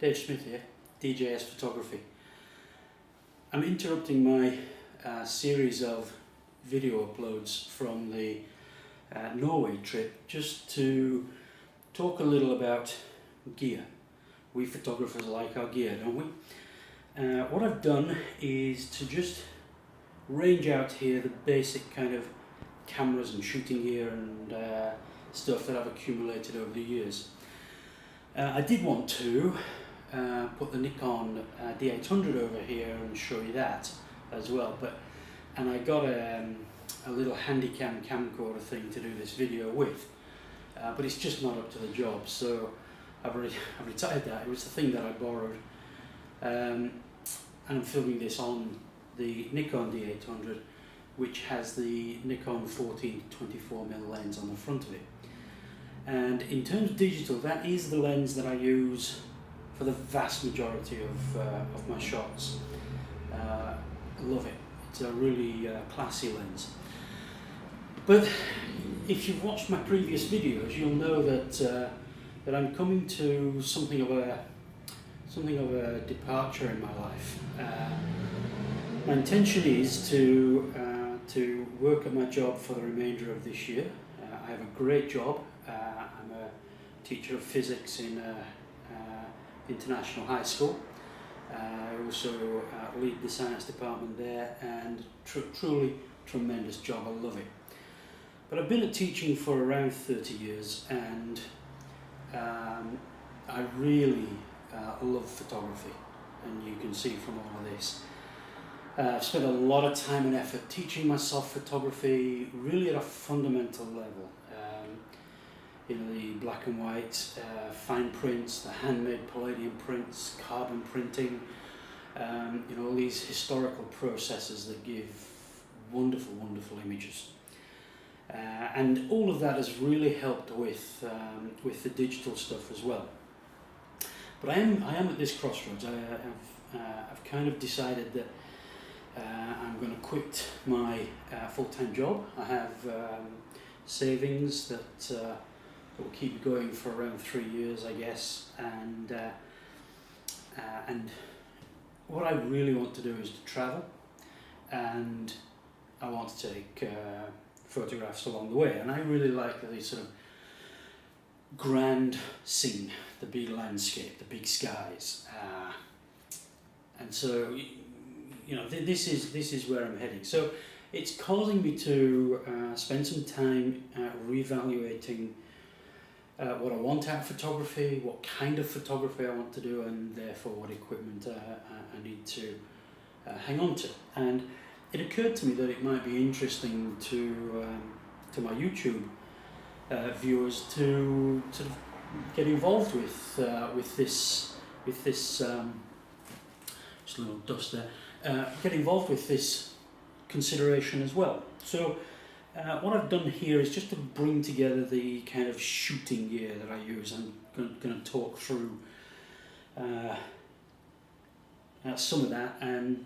Dave Smith here, DJS Photography. I'm interrupting my series of video uploads from the Norway trip just to talk a little about gear. We photographers like our gear, don't we? What I've done is to just range out here the basic kind of cameras and shooting gear and stuff that I've accumulated over the years. I did want to put the Nikon D800 over here and show you that as well, and I got a little Handycam camcorder thing to do this video with, but it's just not up to the job, so I've retired that. It was the thing that I borrowed, and I'm filming this on the Nikon D800, which has the Nikon 14-24mm lens on the front of it. And in terms of digital, that is the lens that I use for the vast majority of my shots. I love it. It's a really classy lens. But if you've watched my previous videos, you'll know that I'm coming to something of a departure in my life. My intention is to work at my job for the remainder of this year. I have a great job. I'm a teacher of physics in international high school. I also lead the science department there, and truly tremendous job. I love it. But I've been at teaching for around 30 years, and I really love photography, and you can see from all of this. I've spent a lot of time and effort teaching myself photography really at a fundamental level. The black and white, fine prints, the handmade palladium prints, carbon printing, all these historical processes that give wonderful, wonderful images. And all of that has really helped with the digital stuff as well. But I am at this crossroads. I've kind of decided that I'm going to quit my full-time job. I have savings that will keep me going for around 3 years, I guess. And what I really want to do is to travel, and I want to take photographs along the way. And I really like the sort of grand scene, the big landscape, the big skies, and so this is where I'm heading. So it's causing me to spend some time reevaluating what I want out of photography, what kind of photography I want to do, and therefore what equipment I need to hang on to. And it occurred to me that it might be interesting to my YouTube viewers to sort of get involved with this just a little dust there. Get involved with this consideration as well. So what I've done here is just to bring together the kind of shooting gear that I use. I'm going to talk through some of that and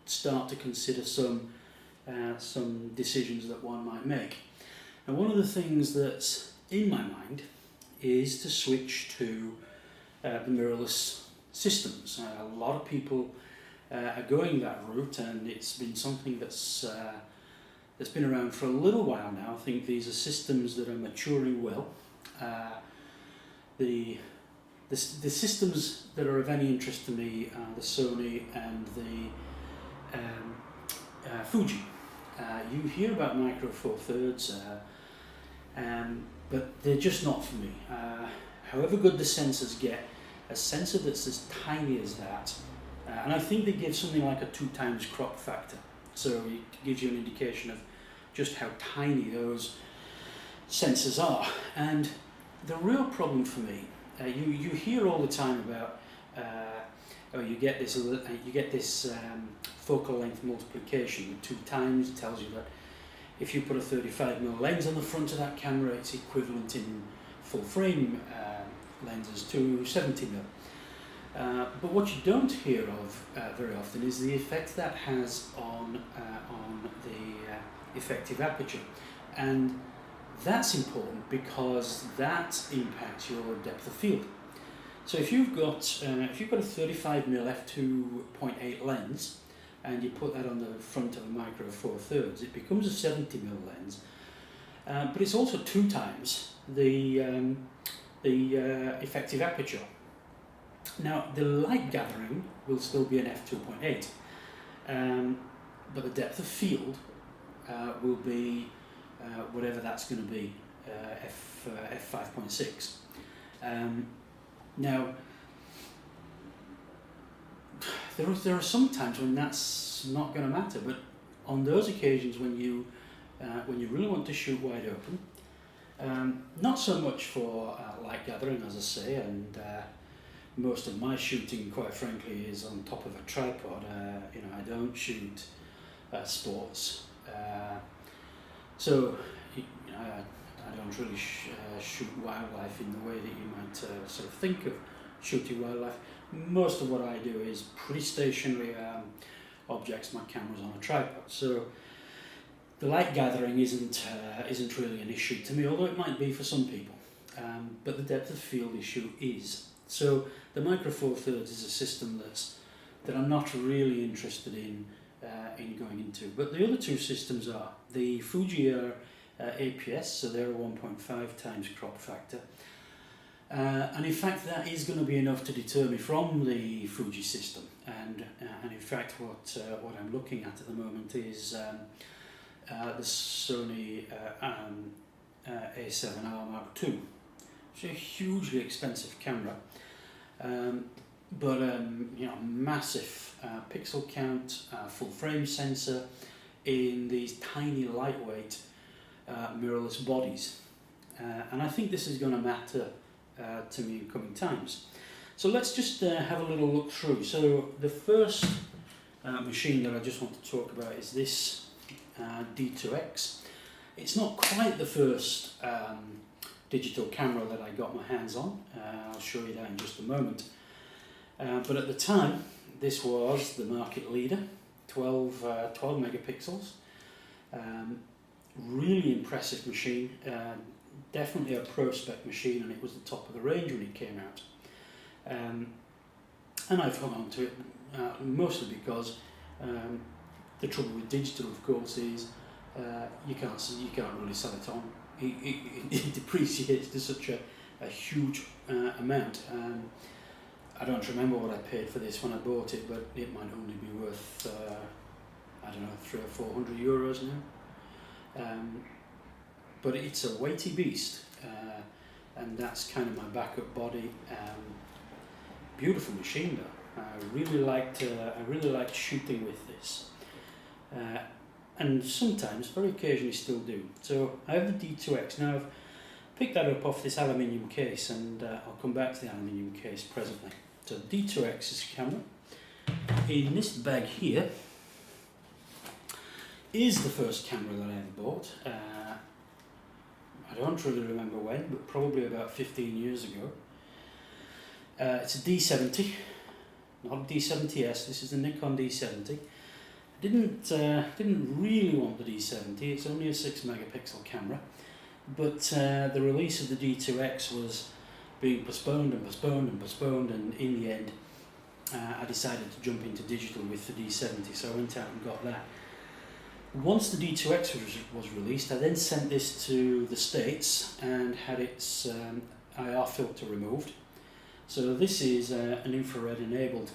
start to consider some decisions that one might make. And one of the things that's in my mind is to switch to the mirrorless systems. A lot of people are going that route, and it's been something that's been around for a little while now. I think these are systems that are maturing well. The systems that are of any interest to me are the Sony and the Fuji. You hear about Micro Four Thirds, but they're just not for me. However good the sensors get, a sensor that's as tiny as that, and I think they give something like a 2x crop factor, so it gives you an indication of just how tiny those sensors are. And the real problem for me, you hear all the time about you get this focal length multiplication. 2 times tells you that if you put a 35mm lens on the front of that camera, it's equivalent in full frame lenses to 70mm. But what you don't hear of very often is the effect that has on the effective aperture, and that's important because that impacts your depth of field. So if you've got a 35mm f2.8 lens and you put that on the front of a Micro Four Thirds, it becomes a 70mm lens, but it's also 2 times the effective aperture. Now the light gathering will still be an f2.8, but the depth of field will be whatever that's going to be, f5.6. Now, there are some times when that's not going to matter, but on those occasions when you really want to shoot wide open, not so much for light gathering, as I say, and most of my shooting, quite frankly, is on top of a tripod. I don't shoot sports, so I don't really shoot wildlife in the way that you might sort of think of shooting wildlife. Most of what I do is pretty stationary objects. My camera's on a tripod, so the light gathering isn't really an issue to me, although it might be for some people. But the depth of field issue is. So the Micro Four Thirds is a system that I'm not really interested in going into. But the other 2 systems are the Fuji APS, so they're a 1.5 times crop factor, and in fact that is going to be enough to deter me from the Fuji system. And in fact what I'm looking at the moment is the Sony A7R Mark II. It's a hugely expensive camera, but massive pixel count, full frame sensor in these tiny lightweight mirrorless bodies, and I think this is going to matter to me in coming times. So let's just have a little look through. So the first machine that I just want to talk about is this D2X. It's not quite the first digital camera that I got my hands on. I'll show you that in just a moment. But at the time, this was the market leader, 12 megapixels. Really impressive machine, definitely a pro spec machine, and it was the top of the range when it came out. And I've hung on to it mostly because the trouble with digital, of course, is you can't really sell it on. It depreciates to such a huge amount. I don't remember what I paid for this when I bought it, but it might only be worth I don't know, 300 or 400 euros now. But it's a weighty beast, and that's kind of my backup body. Beautiful machine though. I really liked shooting with this, and sometimes, very occasionally, still do. So I have the D2X now. I've picked that up off this aluminium case, and I'll come back to the aluminium case presently. So the D2X is a camera. In this bag here is the first camera that I ever bought. I don't really remember when, but probably about 15 years ago. It's a D70, not a D70S. This is the Nikon D70. Didn't really want the D70. It's only a 6 megapixel camera, but the release of the D2X was being postponed and postponed and postponed, and in the end I decided to jump into digital with the D70, so I went out and got that. Once the D2X was released, I then sent this to the States and had its IR filter removed. So this is an infrared enabled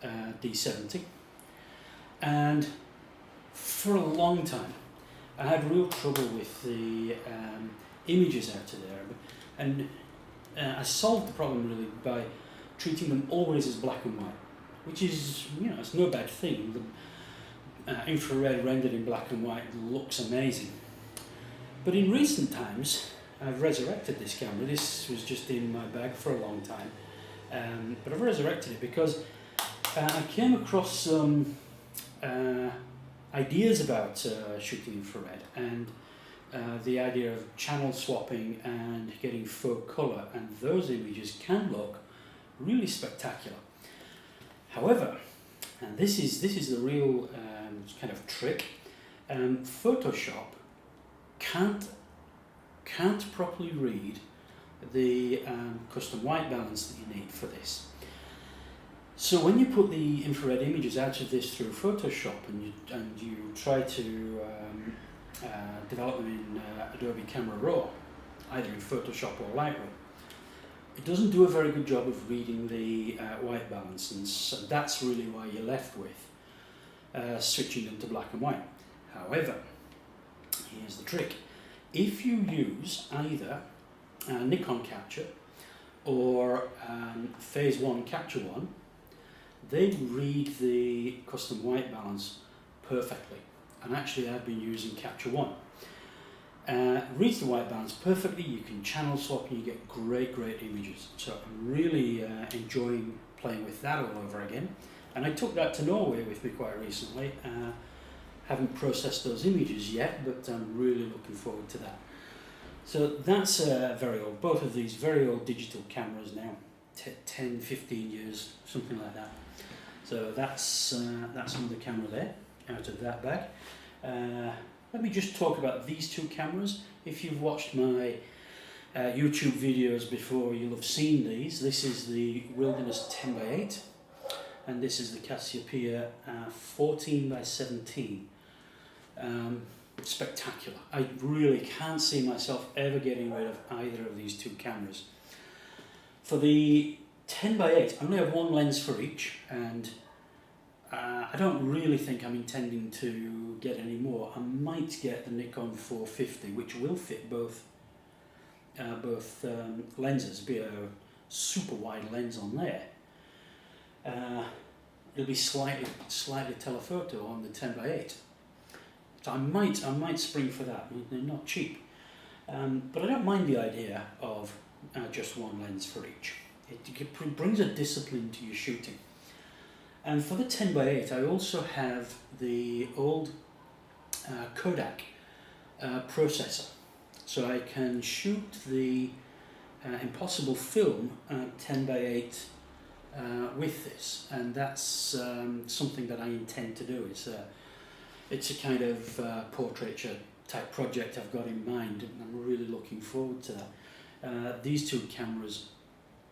D70, and for a long time I had real trouble with the images out of there, and I solved the problem really by treating them always as black and white, which is, it's no bad thing. The infrared rendered in black and white looks amazing. But in recent times, I've resurrected this camera. This was just in my bag for a long time, but I've resurrected it because I came across some ideas about shooting infrared, and the idea of channel swapping and getting faux colour, and those images can look really spectacular. However, and this is the real kind of trick, Photoshop can't properly read the custom white balance that you need for this. So when you put the infrared images out of this through Photoshop and you try to develop them in Adobe Camera Raw, either in Photoshop or Lightroom, it doesn't do a very good job of reading the white balance, and so that's really why you're left with switching them to black and white. However, here's the trick. If you use either Nikon Capture or Phase 1 Capture 1, they read the custom white balance perfectly. And actually I've been using Capture 1. Reads the white balance perfectly, you can channel swap and you get great images. So I'm really enjoying playing with that all over again. And I took that to Norway with me quite recently. Haven't processed those images yet, but I'm really looking forward to that. So that's very old, both of these very old digital cameras now, 10, 15 years, something like that. So that's another camera there, out of that bag. Let me just talk about these two cameras. If you've watched my YouTube videos before, you'll have seen these. This is the Wilderness 10x8, and this is the Cassiopeia 14x17. Spectacular. I really can't see myself ever getting rid of either of these two cameras. For the 10x8, I only have one lens for each, and I don't really think I'm intending to get any more. I might get the Nikon 450, which will fit both lenses, be a super wide lens on there. It'll be slightly telephoto on the 10x8. So I might spring for that. They're not cheap, but I don't mind the idea of just one lens for each. It brings a discipline to your shooting. And for the 10x8, I also have the old Kodak processor, so I can shoot the impossible film 10x8 with this, and that's something that I intend to do. It's a kind of portraiture type project I've got in mind, and I'm really looking forward to that. These two cameras,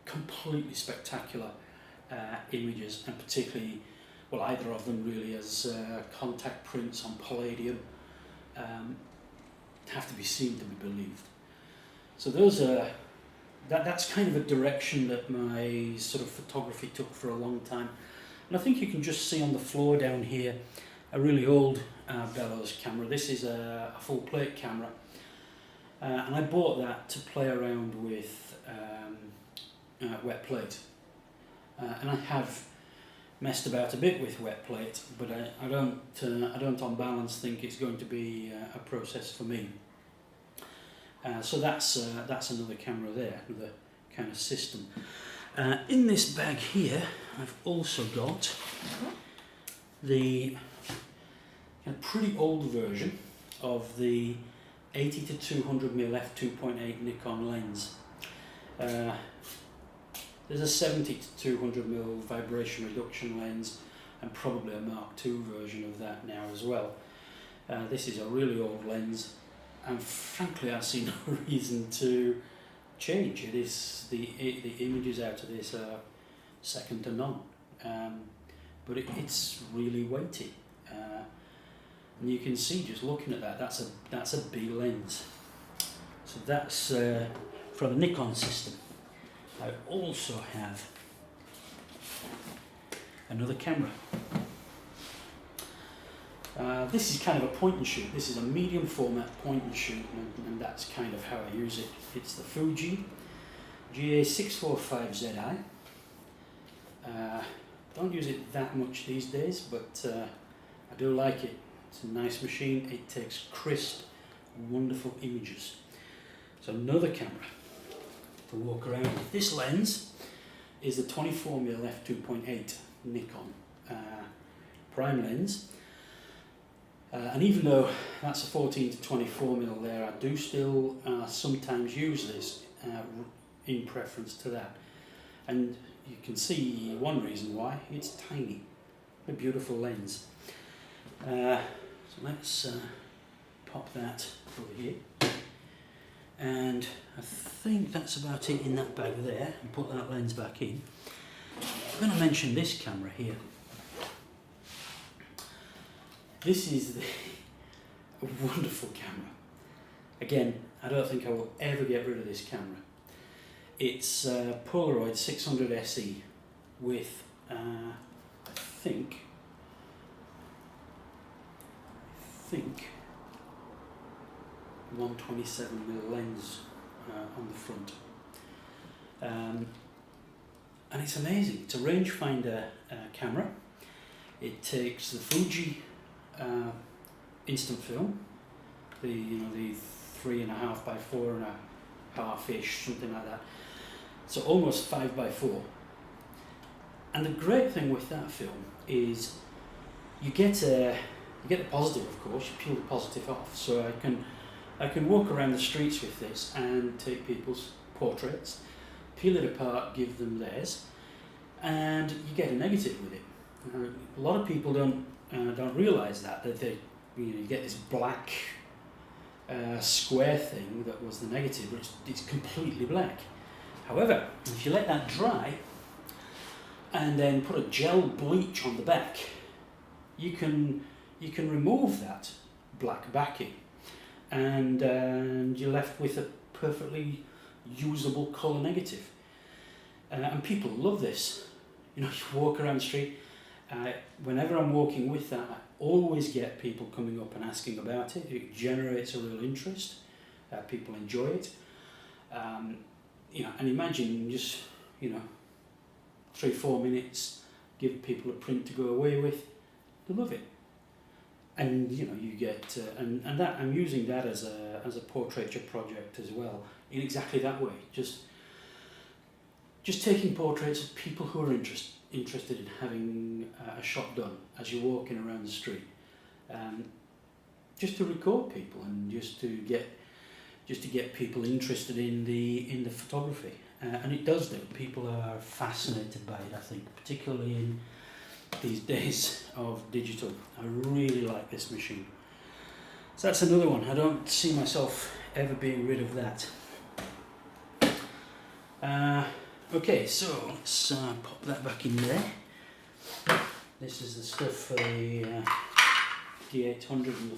completely spectacular images, and particularly, well, either of them really as contact prints on palladium, have to be seen to be believed. So those are, that's kind of a direction that my sort of photography took for a long time. And I think you can just see on the floor down here a really old Bellows camera. This is a full plate camera, and I bought that to play around with wet plate, and I have messed about a bit with wet plate, but I don't on balance think it's going to be a process for me. So that's another camera there, another kind of system. In this bag here, I've also got the pretty old version of the 80 to 200mm f2.8 Nikon lens. There's a 70 to 200mm vibration reduction lens, and probably a Mark II version of that now as well. This is a really old lens, and frankly I see no reason to change. It is the images out of this are second to none, but it's really weighty. And you can see, just looking at that, that's a B lens. So that's from the Nikon system. I also have another camera. This is kind of a point and shoot. This is a medium format point and shoot, and that's kind of how I use it. It's the Fuji GX680. Don't use it that much these days, but I do like it. It's a nice machine. It takes crisp, wonderful images. So another camera to walk around with. This lens is the 24mm f2.8 Nikon prime lens. And even though that's a 14 to 24mm there, I do still sometimes use this in preference to that. And you can see one reason why. It's tiny. A beautiful lens. So let's pop that over here. and I think that's about it in that bag there, and put that lens back in. I'm going to mention this camera here. This is a wonderful camera. Again, I don't think I will ever get rid of this camera. It's Polaroid 600 SE with, I think 127mm lens on the front. And it's amazing. It's a rangefinder camera. It takes the Fuji instant film, the 3.5 by 4.5-ish, something like that. So almost 5 by 4. And the great thing with that film is you get the positive, of course. You peel the positive off. So I can walk around the streets with this and take people's portraits, peel it apart, give them theirs, and you get a negative with it. A lot of people don't realise that they you get this black square thing that was the negative, but it's completely black. However, if you let that dry and then put a gel bleach on the back, you can remove that black backing, and you're left with a perfectly usable colour negative. And people love this. You walk around the street. Whenever I'm walking with that, I always get people coming up and asking about it. It generates a real interest. People enjoy it. And imagine just 3-4 minutes, give people a print to go away with. They love it. And you get and that I'm using that as a portraiture project as well, in exactly that way. Just taking portraits of people who are interested in having a shot done as you're walking around the street, just to record people and just to get people interested in the photography, and it does do. People are fascinated by it, I think, particularly in these days of digital. I really like this machine. So that's another one. I don't see myself ever being rid of that. Okay, so let's pop that back in there. This is the stuff for the D800 and the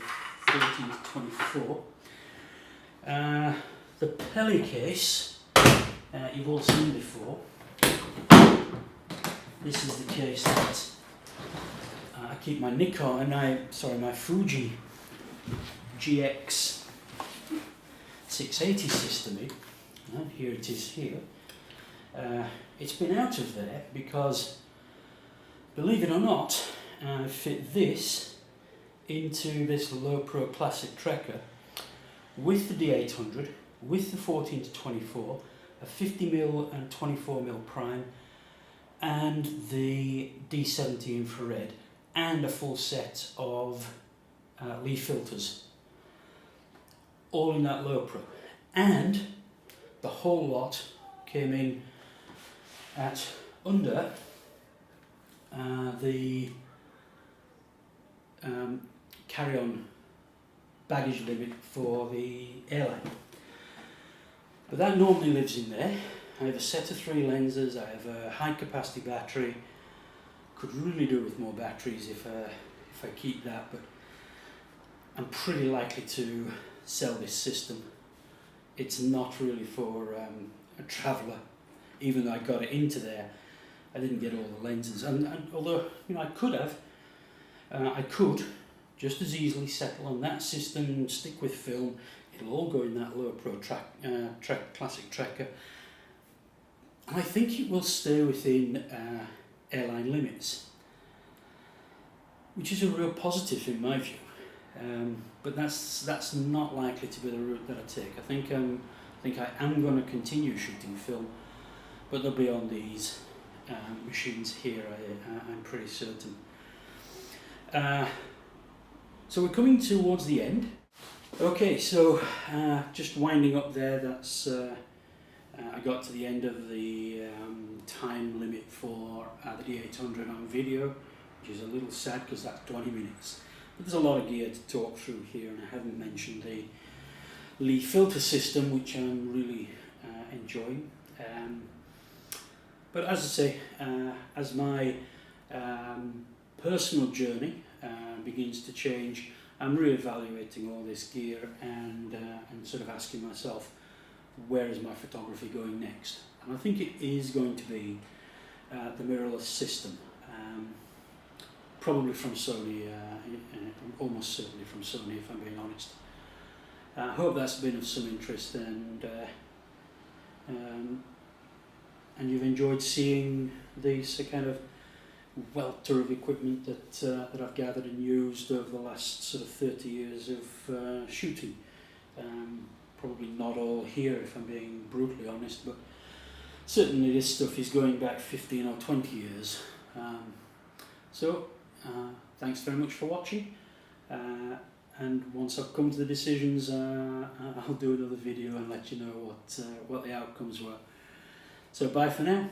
14-24. The Pelly case, you've all seen before. This is the case that I keep my my Fuji GX680 system in. Here it is here. It's been out of there because, believe it or not, I fit this into this low pro classic tracker with the D800, with the 14-24, a 50mm and 24mm prime, and the D70 Infra Red, and a full set of leaf filters, all in that low pro. And the whole lot came in at under the carry-on baggage limit for the airline. But that normally lives in there. I have a set of 3 lenses, I have a high capacity battery. Could really do with more batteries if I keep that, but I'm pretty likely to sell this system. It's not really for a traveller. Even though I got it into there, I didn't get all the lenses, and although I could have, I could just as easily settle on that system and stick with film. It'll all go in that low pro classic tracker, and I think it will stay within airline limits, which is a real positive in my view. But that's not likely to be the route that I take. I think I am going to continue shooting film, but they'll be on these machines here. I'm pretty certain. So we're coming towards the end. Okay, so just winding up there. That's I got to the end of the time limit for the D800 on video, which is a little sad because that's 20 minutes. But there's a lot of gear to talk through here, and I haven't mentioned the filter system, which I'm really enjoying. But as I say, as my personal journey begins to change, I'm reevaluating all this gear and sort of asking myself, where is my photography going next? And I think it is going to be the mirrorless system, probably from Sony, almost certainly from Sony, if I'm being honest. I hope that's been of some interest, and you've enjoyed seeing this kind of welter of equipment that I've gathered and used over the last sort of 30 years of shooting. Probably not all here, if I'm being brutally honest, but certainly this stuff is going back 15 or 20 years. Thanks very much for watching, and once I've come to the decisions, I'll do another video and let you know what the outcomes were. So bye for now.